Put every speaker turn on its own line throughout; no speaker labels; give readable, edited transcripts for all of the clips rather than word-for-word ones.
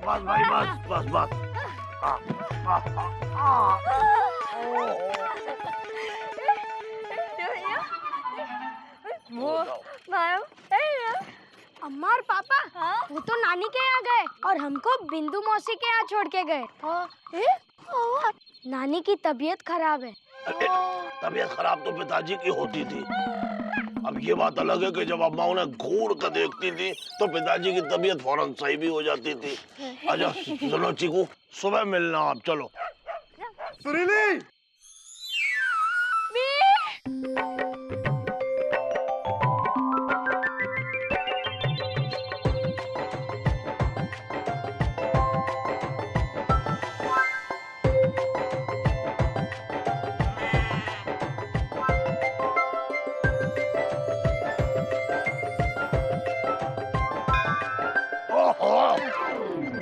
बस भाई बस।
अम्मा और पापा वो तो नानी के यहाँ गए और हमको बिंदु मौसी के यहाँ छोड़ के गए। नानी की तबीयत खराब है।
तबीयत खराब तो पिताजी की होती थी। अब ये बात अलग है कि जब अम्मा उन्हें घूर कर देखती थी तो पिताजी की तबीयत फौरन सही भी हो जाती थी। अच्छा सुनो चीकू, सुबह मिलना आप, चलो।
सुरीली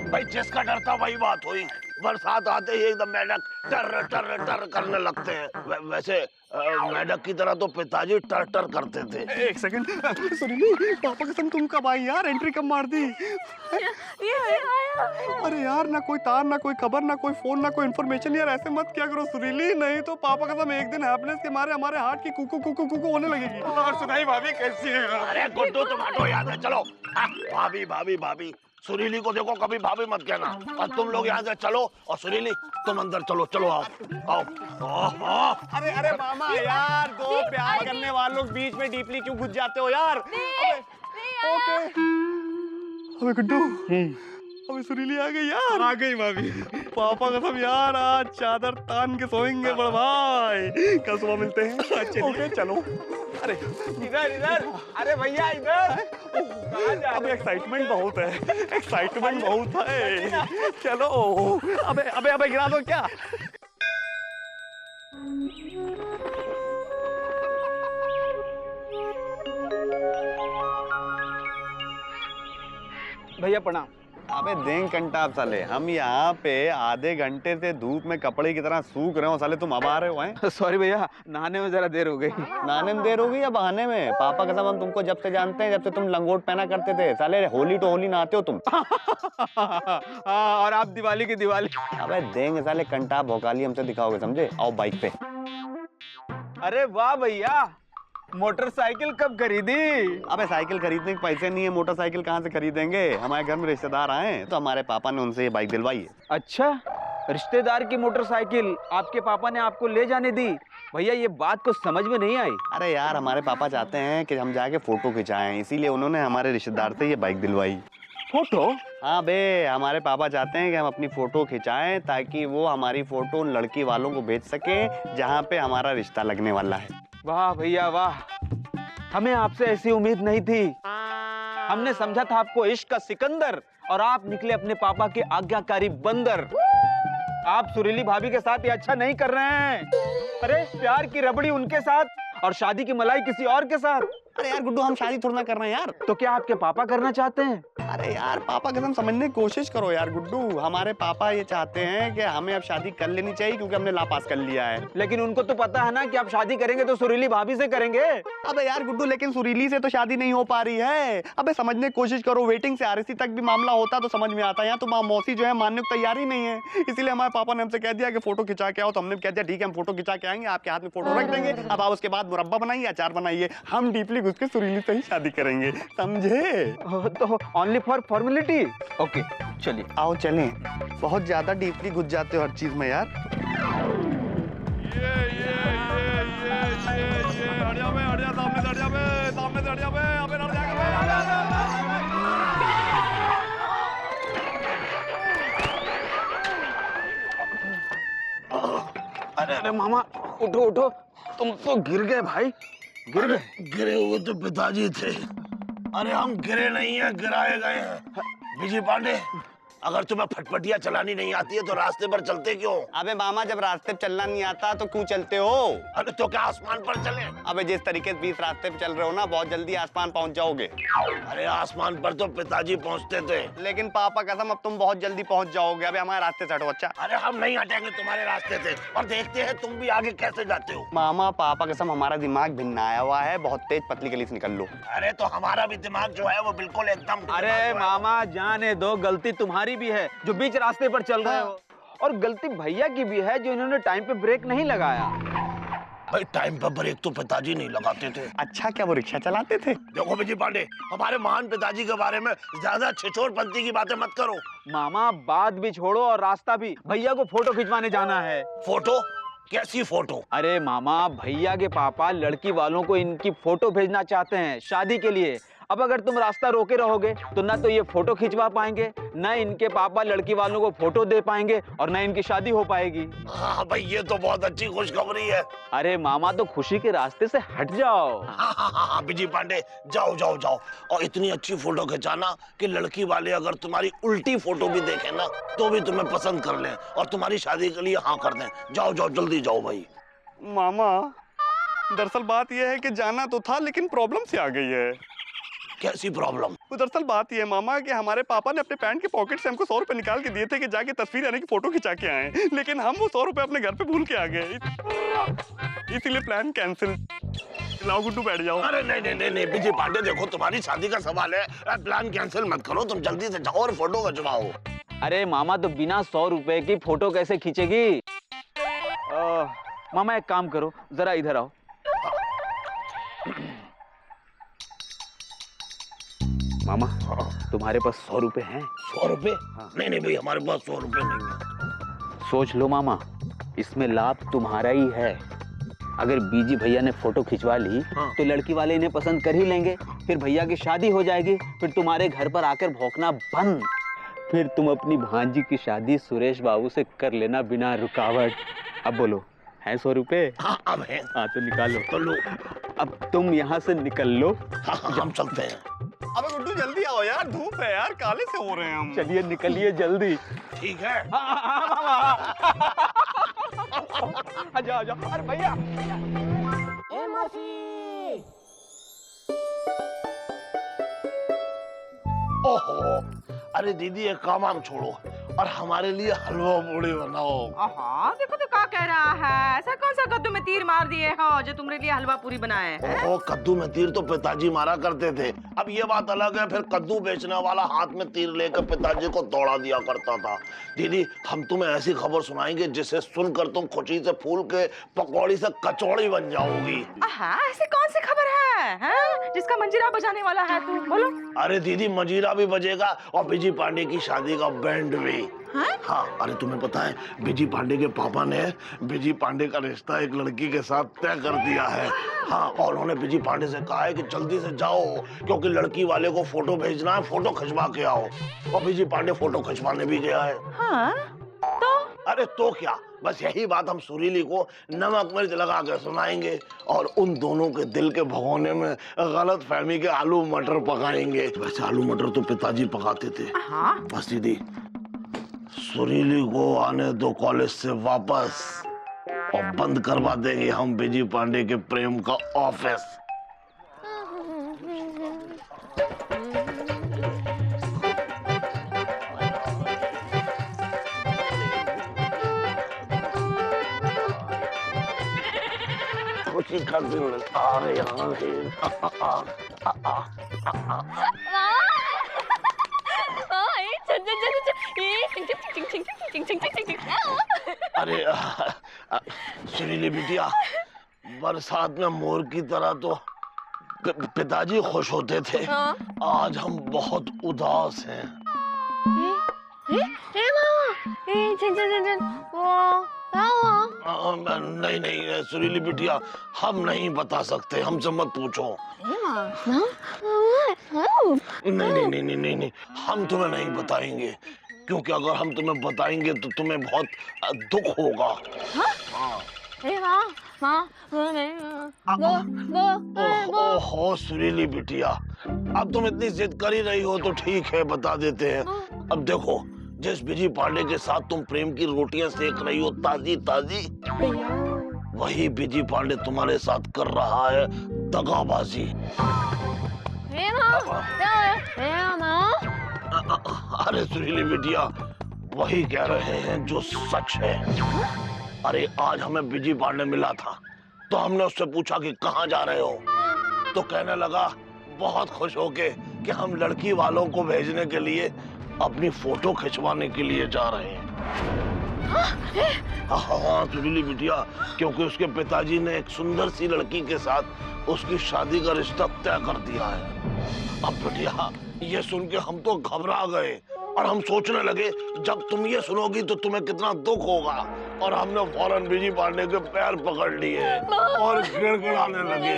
भाई जिसका डर था वही बात हुई। बरसात आते ही एकदम मेढक टर टर टर करने लगते हैं। वैसे मेढक की तरह तो पिताजी टर टर करते थे।
एक सेकंड सुरीली, पापा कसम तुम कब आई यार? एंट्री कब मार दी? अरे यार ना कोई तार, ना कोई खबर, ना कोई फोन, ना कोई इन्फॉर्मेशन। यार ऐसे मत क्या करो सुरीली, नहीं तो पापा कसम एक दिन हैप्पीनेस के मारे हमारे हार्ट की कुकू कुकू कुकू होने लगेगी। और सुनाई भाभी कैसी है?
अरे गुड्डू तुम हटो यहाँ से, चलो। भाभी भाभी भाभी, सुरीली को देखो कभी भाभी मत कहना। और तुम लोग यहाँ से चलो और सुरीली तुम अंदर चलो। चलो आओ।
अरे अरे मामा यार, दो प्यार करने वाले लोग बीच में डीपली क्यों घुस जाते हो यार? ओके अबे गुड्डू, अबे सुरीली आ गई यार। आ गई भाभी। पापा कसम यार आज चादर तान के सोएंगे बड़ भाई। कल सुबह मिलते हैं। ओके चलो। अरे इधर अरे भैया इधर। अबे एक्साइटमेंट बहुत है, एक्साइटमेंट बहुत है। चलो। अबे गिरा दो क्या?
भैया प्रणाम।
अबे दें कंटाप साले, हम यहाँ पे आधे घंटे से धूप में कपड़े की तरह सूख रहे हो साले, तुम अब आ रहे हो हैं?
सॉरी भैया, नहाने में जरा देर हो गई।
नहाने में देर हो गई या बहाने में? पापा कसम हम तुमको जब से जानते हैं, जब से तुम लंगोट पहना करते थे साले, होली तो होली नहाते हो तुम।
और आप दिवाली की दिवाली।
अबे देंगे साले कंटाप भौकाली हमसे दिखाओगे, समझे? आओ बाइक पे।
अरे वाह भैया, मोटरसाइकिल कब खरीदी?
अबे साइकिल खरीदने के पैसे नहीं है, मोटरसाइकिल कहाँ से खरीदेंगे? हमारे घर में रिश्तेदार आए तो हमारे पापा ने उनसे ये बाइक दिलवाई है।
अच्छा, रिश्तेदार की मोटरसाइकिल आपके पापा ने आपको ले जाने दी? भैया ये बात को समझ में नहीं आई।
अरे यार हमारे पापा चाहते हैं कि हम जाके फोटो खिंचाएं, इसीलिए उन्होंने हमारे रिश्तेदार से ये बाइक दिलवाई।
फोटो?
हाँ बे, हमारे पापा चाहते हैं कि हम अपनी फोटो खिंचाएं ताकि वो हमारी फोटो उन लड़की वालों को भेज सके जहाँ पे हमारा रिश्ता लगने वाला है।
वाह भैया वाह, हमें आपसे ऐसी उम्मीद नहीं थी। हमने समझा था आपको इश्क का सिकंदर और आप निकले अपने पापा के आज्ञाकारी बंदर। आप सुरीली भाभी के साथ ये अच्छा नहीं कर रहे हैं। अरे प्यार की रबड़ी उनके साथ और शादी की मलाई किसी और के साथ।
अरे यार गुड्डू, हम शादी थोड़ा ना कर रहे हैं यार।
तो क्या आपके पापा करना चाहते हैं?
अरे यार पापा कसम समझने की कोशिश करो यार गुड्डू, हमारे पापा ये चाहते हैं कि हमें अब शादी कर लेनी चाहिए क्योंकि हमने लापास कर लिया है।
लेकिन उनको तो पता है ना कि आप शादी करेंगे तो सुरीली भाभी से करेंगे।
अबे यार गुड्डू, लेकिन सुरीली से तो शादी नहीं हो पा रही है। अबे समझने की कोशिश करो, वेटिंग से आरसी तक भी मामला होता तो समझ में आता है। यहाँ तो मौसी जो है मानने को तैयार ही नहीं है, इसीलिए हमारे पापा ने हमसे कह दिया कि फोटो खिंचा के आओ। तो हमने कह दिया ठीक है, हम फोटो खिंचा के आएंगे, आपके हाथ में फोटो रख देंगे। अब आप उसके बाद मुरब्बा बनाइए, अचार बनाइए, हम डीपली घुस के सुरीली से ही शादी करेंगे, समझे?
तो ओनली फॉर फॉर्मेलिटी। ओके चलिए।
आओ चलें, बहुत ज्यादा डीपली घुस जाते हो हर चीज में यार।
अरे अरे मामा उठो उठो, तुम तो गिर गए भाई। गिर गए?
गिरे हुए तो पिताजी थे। अरे हम गिरे नहीं है, गिराए गए हैं। विजय पांडे, अगर तुम्हें फटफटिया चलानी नहीं आती है तो रास्ते पर चलते क्यों?
अबे मामा, जब रास्ते पे चलना नहीं आता तो क्यों चलते हो?
अरे तो क्या आसमान पर चले?
अबे जिस तरीके से बीच रास्ते पे चल रहे हो ना, बहुत जल्दी आसमान पहुंच जाओगे।
अरे आसमान पर तो पिताजी पहुंचते थे।
लेकिन पापा कसम, अब तुम बहुत जल्दी पहुंच जाओगे। अबे हमारे रास्ते से हटो अच्छा।
अरे हम नहीं हटेंगे तुम्हारे रास्ते से, और देखते हैं तुम भी आगे कैसे जाते हो।
मामा पापा कसम, हमारा दिमाग भिन्न आया हुआ है, बहुत तेज पतली गली से निकल लो।
अरे तो हमारा भी दिमाग जो है वो बिल्कुल एकदम।
अरे मामा जाने दो, गलती तुम्हारी भी है जो बीच रास्ते पर चल रहे हो, और गलती भैया की भी है जो इन्होंने टाइम पे ब्रेक नहीं लगाया।
भाई टाइम पर ब्रेक तो पिताजी नहीं लगाते थे।
अच्छा, क्या वो रिक्शा चलाते थे?
देखो विजय पांडे, हमारे महान पिताजी के बारे में ज्यादा छिछोरपंती की बातें मत करो।
मामा बात भी छोड़ो और रास्ता भी, भैया को फोटो खिंचवाने जाना है।
फोटो? कैसी फोटो?
अरे मामा, भैया के पापा लड़की वालों को इनकी फोटो भेजना चाहते हैं शादी के लिए। अब अगर तुम रास्ता रोके रहोगे तो ना तो ये फोटो खिंचवा पाएंगे, ना इनके पापा लड़की वालों को फोटो दे पाएंगे, और ना इनकी शादी हो पाएगी।
हाँ भाई, ये तो बहुत अच्छी खुशखबरी है।
अरे मामा, तो खुशी के रास्ते से हट जाओ।
हाँ विजय पांडे, जाओ जाओ जाओ, और इतनी अच्छी फोटो खिंचाना कि लड़की वाले अगर तुम्हारी उल्टी फोटो भी देखें ना तो भी तुम्हें पसंद कर लें और तुम्हारी शादी के लिए हाँ कर दें। जाओ जाओ, जल्दी जाओ भाई।
मामा दरअसल बात यह है कि जाना तो था, लेकिन प्रॉब्लम से आ गई है।
कैसी प्रॉब्लम?
वो दरअसल बात यह है मामा कि हमारे पापा ने अपने पैंट के पॉकेट से हमको 100 रुपए निकाल के दिए थे कि जाके तस्वीर यानी कि फोटो खिंचा के आए, लेकिन हम वो 100 रुपए अपने घर पे भूल के आ गए, इसीलिए प्लान कैंसिल। लाओ गुड्डू, बैठ जाओ।
अरे नहीं नहीं नहीं नहीं विजय पांडे, देखो तुम्हारी शादी का सवाल है, प्लान कैंसिल मत करो, तुम जल्दी से जाओ और फोटो खिंचवाओ।
अरे मामा, तो बिना 100 रुपए की फोटो कैसे खींचेगी? मामा एक काम करो, जरा इधर आओ। मामा तुम्हारे पास 100 रुपए हैं?
100 रुपए?
हाँ।
नहीं नहीं भाई, हमारे पास 100 रुपए नहीं है।
सोच लो मामा, इसमें लाभ तुम्हारा ही है। अगर बीजी भैया ने फोटो खिंचवा ली
हाँ।
तो लड़की वाले इन्हें पसंद कर ही लेंगे, फिर भैया की शादी हो जाएगी, फिर तुम्हारे घर पर आकर भौंकना बंद, फिर तुम अपनी भांजी की शादी सुरेश बाबू से कर लेना बिना रुकावट। अब बोलो, है 100 रुपए?
हाँ अब है।
हाँ तो निकालो।
तो लो।
अब तुम यहाँ से निकल लो।
हाँ हाँ, हम चलते हैं।
अबे गुड्डू जल्दी आओ यार, धूप है यार, काले से हो रहे हैं हम।
चलिए निकलिए जल्दी।
ठीक है।
आजा आजा। अरे भैया,
ओहो, अरे दीदी एक काम आप छोड़ो और हमारे लिए हलवा पूड़ी बनाओ।
आहा, देखो तो क्या कह रहा है। ऐसा कौन सा कद्दू में तीर मार दिए हो जो तुमरे लिए हलवा पूरी बनाए हैं?
ओहो, कद्दू में तीर तो पिताजी मारा करते थे। अब ये बात अलग है, फिर कद्दू बेचने वाला हाथ में तीर लेकर पिताजी को दौड़ा दिया करता था। दीदी, हम तुम्हें ऐसी खबर सुनाएंगे जिसे सुनकर तुम खुशी से फूल के पकौड़ी से कचौड़ी बन जाओगी।
आहा, ऐसी कौन सी खबर है, हैं? जिसका मंजीरा बजाने वाला है तू, बोलो।
अरे दीदी, मजीरा भी बजेगा और विजय पांडे की शादी का बैंड भी। हाँ, अरे तुम्हें पता है विजय पांडे के पापा ने विजय पांडे का रिश्ता एक लड़की के साथ तय कर दिया है। हाँ, और उन्होंने विजय पांडे से कहा है कि जल्दी से जाओ क्योंकि लड़की वाले को फोटो भेजना है, फोटो खिंचवा के आओ। और विजय पांडे फोटो खिंचवाने भी गया है।
हाँ, तो
अरे तो क्या, बस यही बात हम सुरीली को नमक मिर्च लगा के सुनाएंगे और उन दोनों के दिल के भगोने में गलत फहमी के आलू मटर पकाएंगे। वैसे आलू मटर तो पिताजी पकाते थे।
हाँ,
बस दीदी, सुरीली को आने दो कॉलेज से वापस और बंद करवा देंगे हम विजय पांडे के प्रेम का ऑफिस। खुशी का दिन आ रहा अरे सुरीली बिटिया, बरसात में मोर की तरह तो पिताजी खुश होते थे। आज हम बहुत उदास हैं। नहीं नहीं सुरीली बिटिया, हम नहीं बता सकते, हमसे मत पूछो। नहीं नहीं नहीं नहीं नहीं नहीं, हम तुम्हें नहीं बताएंगे क्योंकि अगर हम तुम्हें बताएंगे तो तुम्हें बहुत दुख होगा। ओहो सुरीली बिटिया, अब तुम इतनी जिद कर ही रही हो तो ठीक है, बता देते हैं। अब देखो, जिस बिजी पांडे के साथ तुम प्रेम की रोटियां सेक रही हो ताजी ताजी, वही बिजी पांडे तुम्हारे साथ कर रहा है दगाबाजी। अरे सुरीली बिटिया, वही कह रहे हैं जो सच है। अरे आज हमें बिजी पांडे मिला था, तो हमने उससे पूछा कि कहाँ जा रहे हो, तो कहने लगा बहुत खुश होके कि हम लड़की वालों को भेजने के लिए अपनी फोटो खिंचवाने के लिए जा रहे हैं। हाँ सुरीली बिटिया, क्योंकि उसके पिताजी ने एक सुंदर सी लड़की के साथ उसकी शादी का रिश्ता तय कर दिया है। अब बिटिया ये सुन के हम तो घबरा गए और हम सोचने लगे जब तुम ये सुनोगी तो तुम्हें कितना दुख होगा, और हमने फौरन बिजी पांडे के पैर पकड़ लिए और गिड़गिड़ाने लगे।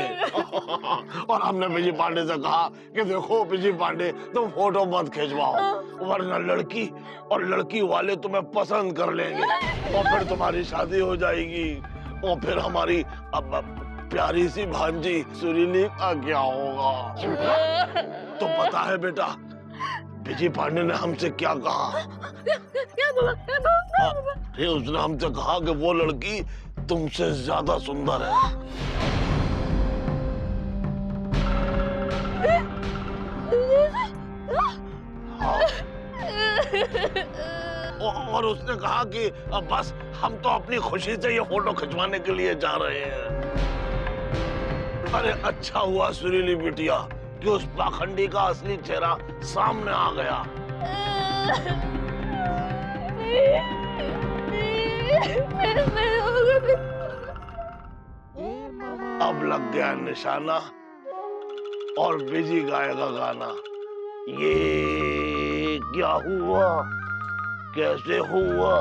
और हमने बिजी पांडे से कहा कि देखो बिजी पांडे, तुम फोटो मत खिंचवाओ, वरना लड़की और लड़की वाले तुम्हें पसंद कर लेंगे और फिर तुम्हारी शादी हो जाएगी, और फिर हमारी अब प्यारी सी भांजी सुरीली का क्या होगा। तो पता है बेटा बिजी पांडे ने हमसे क्या कहा? उसने हमसे कहा कि वो लड़की तुमसे ज्यादा सुंदर है। हाँ। और उसने कहा कि अब बस हम तो अपनी खुशी से ये फोटो खिंचवाने के लिए जा रहे हैं। अरे अच्छा हुआ सुरीली बिटिया कि उस पाखंडी का असली चेहरा सामने आ गया। अब लग गया निशाना और बिजी गाएगा गाना। ये क्या हुआ, कैसे हुआ,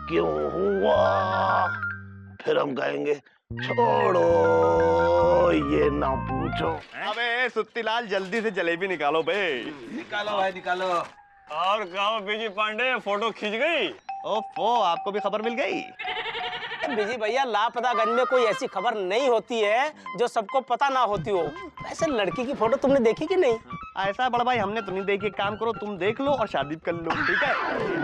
क्यों हुआ, फिर हम गाएंगे छोड़ो ये ना पूछो।
अबे सुत्तीलाल, जल्दी से जलेबी निकालो बे।
निकालो भाई निकालो।
और कहो बिजी पांडे, फोटो खींच गई? ओफो, आपको भी खबर मिल गई?
बिजी भैया, लापतागंज में कोई ऐसी खबर नहीं होती है जो सबको पता ना होती हो। वैसे लड़की की फोटो तुमने देखी कि नहीं?
ऐसा बड़ा भाई, हमने तो नहीं देखी। काम करो, तुम देख लो और शादी कर लो, ठीक है?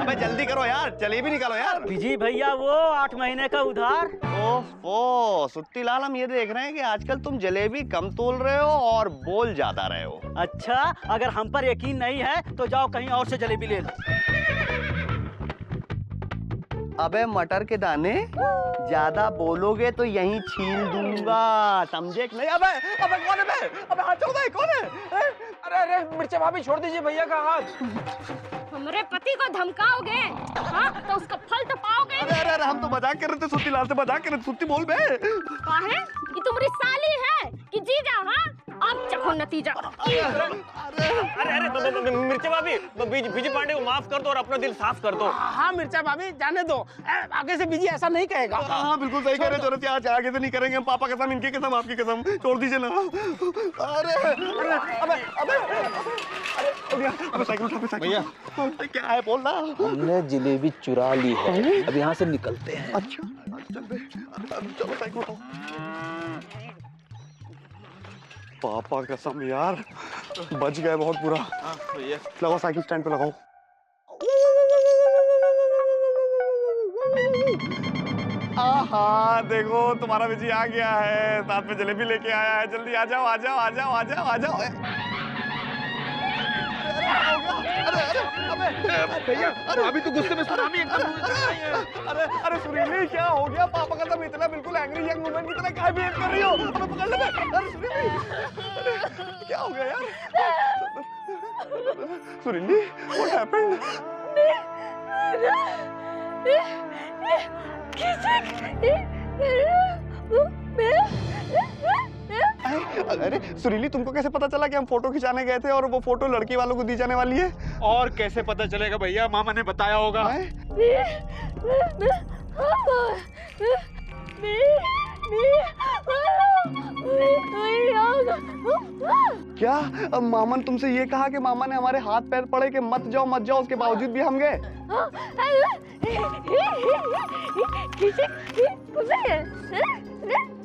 अबे जल्दी करो यार, जलेबी निकालो यार।
बिजी भैया, वो 8 महीने का उधार।
ओफो सुत्तीलाल, हम ये देख रहे हैं कि आजकल तुम जलेबी कम तोल रहे हो और बोल ज्यादा रहे हो।
अच्छा, अगर हम पर यकीन नहीं है तो जाओ कहीं और से जलेबी ले लो।
अबे मटर के दाने, ज्यादा बोलोगे तो यहीं छील दूंगा, समझे कि नहीं? अबे अबे कौन है बे? अबे हाथ छोड़ दे, कौन है?
अरे अरे मिर्चा भाभी, छोड़ दीजिए भैया का हाथ।
हमारे पति को धमकाओगे, हाँ, तो उसका फल तो पाओगे।
अरे अरे हम तो मजाक कर रहे थे, सुत्तीलाल से मजाक कर रहे थे। सुत्ती बोल बे।
कहा है कि तुम्हारी साली है कि जीजा? हाँ, अब चखो नतीजा।
अरे मिर्चा भाभी, बिजी पांडे को माफ कर दो और अपना दिल साफ कर दो।
हाँ मिर्चा भाभी, जाने दो, आगे से बिजी ऐसा नहीं कहेगा।
हाँ बिल्कुल सही कह रहे हो। आज आगे से नहीं करेंगे हम, पापा कसम, इनकी कसम, आपकी कसम, छोड़ दीजिए ना। अरे अरे अबे अबे अबे साइकिल उठा साइकिल। भैया क्या है, बोल ना।
हमने जलेबी चुरा ली है, अब यहाँ से निकलते हैं।
अच्छा चलो साइकिल उठाओ। पापा कसम यार, बच गए बहुत बुरा। लगाओ साइकिल स्टैंड पे लगाओ। आहा देखो तुम्हारा बिजी आ गया है, साथ में जलेबी लेके आया है। जल्दी आ जाओ आ जाओ आ जाओ आ जाओ आ जाओ। भैया अरे अभी तो गुस्से में सुनामी एकदम। अरे अरे सुरीली, क्या हो गया? पापा का तुम इतना बिल्कुल एंग्री यंग वुमन की तरह क्या बिहेव कर रही हो? हमें पकड़ ले। अरे सुरीली, क्या हो गया यार? सुरीली, व्हाट हैपेंड? अरे सुरीली, तुमको कैसे पता चला कि हम फोटो खिंचाने गए थे और वो फोटो लड़की वालों को दी जाने वाली है?
और कैसे पता चलेगा भैया, मामा ने बताया होगा।
क्या अब मामा ने तुमसे ये कहा कि मामा ने हमारे हाथ पैर पड़े कि मत जाओ, उसके बावजूद भी हम गए?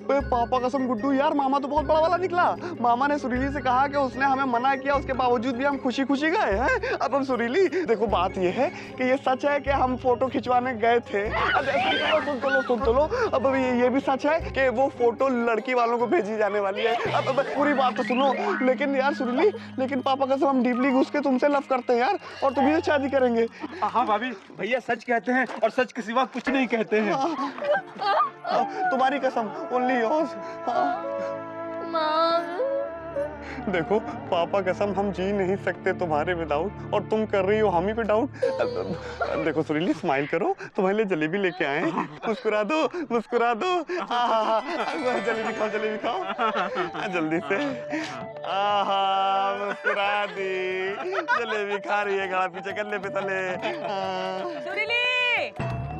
पापा कसम गुड्डू यार, मामा तो बहुत बड़ा वाला निकला। मामा ने सुरीली से कहा कि उसने हमें मना किया, उसके बावजूद भी हम खुशी खुशी गए हैं। अब हम सुरीली देखो, बात ये है कि ये सच है कि हम फोटो खिंचवाने गए थे। अब सुन तो लो। अब ये भी सच है कि वो फोटो लड़की वालों को भेजी जाने वाली है। अब पूरी बात तो सुनो। लेकिन यार सुरीली, लेकिन पापा कसम हम डीपली घुस के तुमसे लव करते हैं यार, और तुम्हें शादी करेंगे।
हाँ भाभी, भैया सच कहते हैं और सच के सिवा कुछ नहीं कहते हैं।
तुम्हारी कसम, ओनली योर्स। देखो पापा कसम, हम जी नहीं सकते तुम्हारे विदाउट, और तुम कर रही हो हम ही पे डाउट। देखो सुरीली, स्माइल करो, तुम्हारे लिए जलेबी लेके आए। मुस्कुरा दो, मुस्कुरा दो। जलेबी खाओ, जलेबी खाओ जल्दी से। मुस्कुरा दी, जलेबी खा रही है, गला पीछे कर ले पे तले।
सुरीली,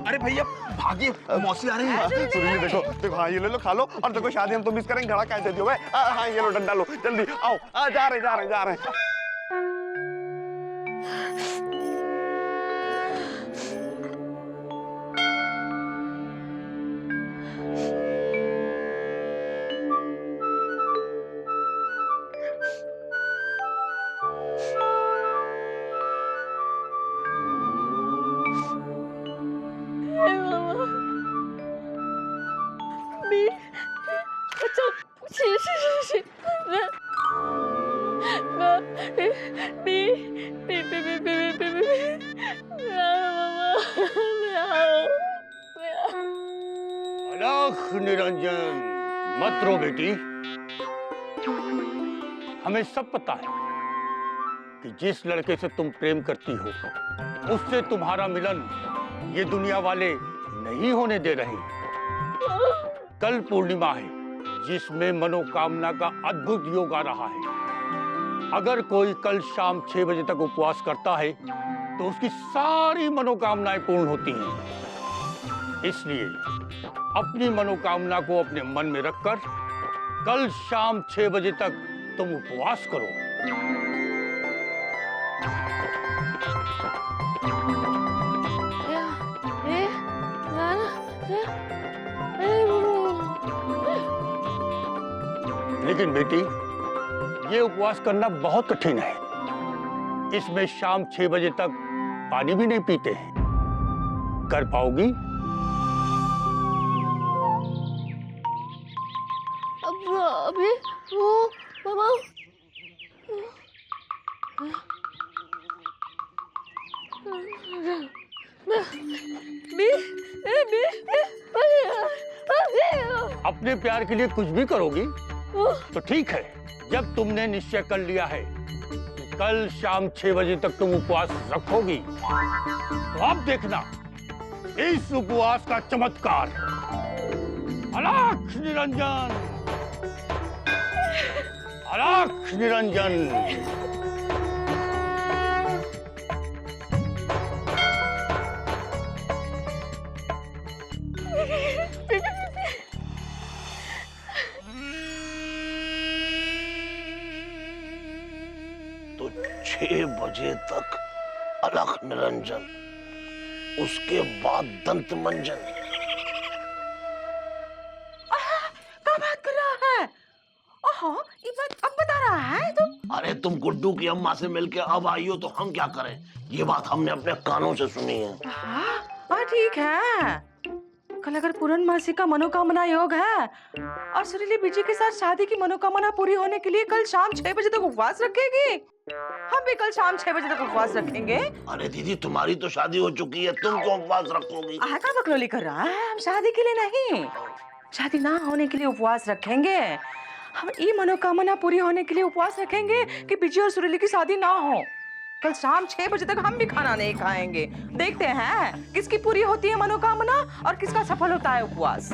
अरे भैया भागिए, मौसी आ रही है।
सुरीली देखो देखो, हाँ ये ले लो, खा लो। और देखो शादी हम तो मिस करेंगे, घड़ा कैसे दियो। हाँ ये लो, डंडा लो, जल्दी आओ। जा रहे जा रहे जा रहे।
अलख निरंजन, मत रो बेटी। हमें सब पता है कि जिस लड़के से तुम प्रेम करती हो, उससे तुम्हारा मिलन ये दुनिया वाले नहीं होने दे रहे। कल पूर्णिमा है, जिसमें मनोकामना का अद्भुत योग आ रहा है। अगर कोई कल शाम 6 बजे तक उपवास करता है तो उसकी सारी मनोकामनाएं पूर्ण होती हैं। इसलिए अपनी मनोकामना को अपने मन में रखकर कल शाम 6 बजे तक तुम उपवास करो। लेकिन बेटी, ये उपवास करना बहुत कठिन है। इसमें शाम 6 बजे तक पानी भी नहीं पीते हैं। कर पाओगी?
अभी वो मामा
अपने प्यार के लिए कुछ भी करोगी तो ठीक है। जब तुमने निश्चय कर लिया है कि कल शाम 6 बजे तक तुम उपवास रखोगी, तो अब देखना इस उपवास का चमत्कार। अलख निरंजन, अलख निरंजन। तो 6 बजे तक अलख निरंजन, उसके बाद दंत मंजन।
क्या बात कर रहा है? ओहो, ये बात अब बता रहा है तुम?
अरे तुम गुड्डू की अम्मा से मिलके अब आई हो तो हम क्या करें? ये बात हमने अपने कानों से सुनी है।
हाँ ठीक है। कल अगर पूर्णमासी का मनोकामना योग है और सुरीली बीजी के साथ शादी की मनोकामना पूरी होने के लिए कल शाम 6 बजे तक उपवास रखेगी, हम भी कल शाम 6 बजे तक उपवास रखेंगे।
अरे दीदी, तुम्हारी तो शादी हो चुकी है, तुम क्यों उपवास रखोगी?
क्या बकलोली कर रहा है? हम शादी के लिए नहीं, शादी ना होने के लिए उपवास रखेंगे। हम ये मनोकामना पूरी होने के लिए उपवास रखेंगे कि बीजी और सुरीली की शादी ना हो। कल शाम 6 बजे तक हम भी खाना नहीं खाएंगे। देखते हैं किसकी पूरी होती है मनोकामना और किसका सफल होता है उपवास।